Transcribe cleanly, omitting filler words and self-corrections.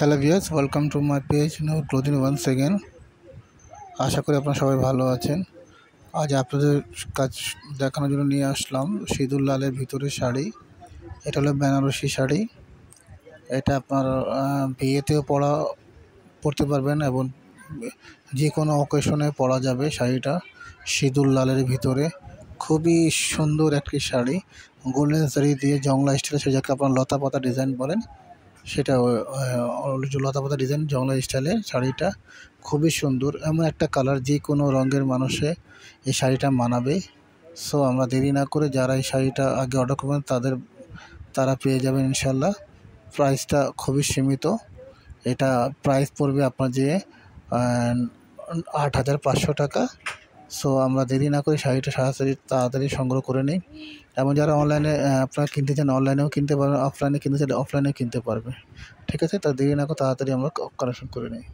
Hello viewers, welcome to my page new clothing once again. আশা করি আপনারা সবাই ভালো আছেন। আজ আপনাদের কাজ দেখানোর জন্য নিয়ে আসলাম সিঁদুর লালের ভিতরে শাড়ি। এটা হলো বেনারসি শাড়ি। এটা আপনার বিয়েতেও পরতে পারবেন এবং যে কোনো অকেশনে পরা যাবে। শাড়িটা সিঁদুর লালের ভিতরে খুবই সুন্দর একটি শাড়ি, গোল্ডেন শাড়ি দিয়ে জংলা স্টাইলে, সেটাকে আপনার লতা পাতা ডিজাইন বলেন, সেটা লতা পাতা ডিজাইন জংলা স্টাইলের শাড়িটা খুবই সুন্দর। এমন একটা কালার যে কোনো রঙের মানুষে এই শাড়িটা মানাবে। সো আমরা দেরি না করে যারা এই শাড়িটা আগে অর্ডার করবেন তারা পেয়ে যাবেন ইনশাল্লাহ। প্রাইসটা খুবই সীমিত। এটা প্রাইস পড়বে আপনার যে 8,500 টাকা। সো আমরা দেরি না করে শাড়িটা তাড়াতাড়ি সংগ্রহ করে নিই। এবং যারা অনলাইনে আপনারা কিনতে চান অনলাইনেও কিনতে পারবেন, অফলাইনে কিনতে চাইলে অফলাইনেও কিনতে পারবে। ঠিক আছে, তা দেরি না করে তাড়াতাড়ি আমরা কালেকশন করে নিই।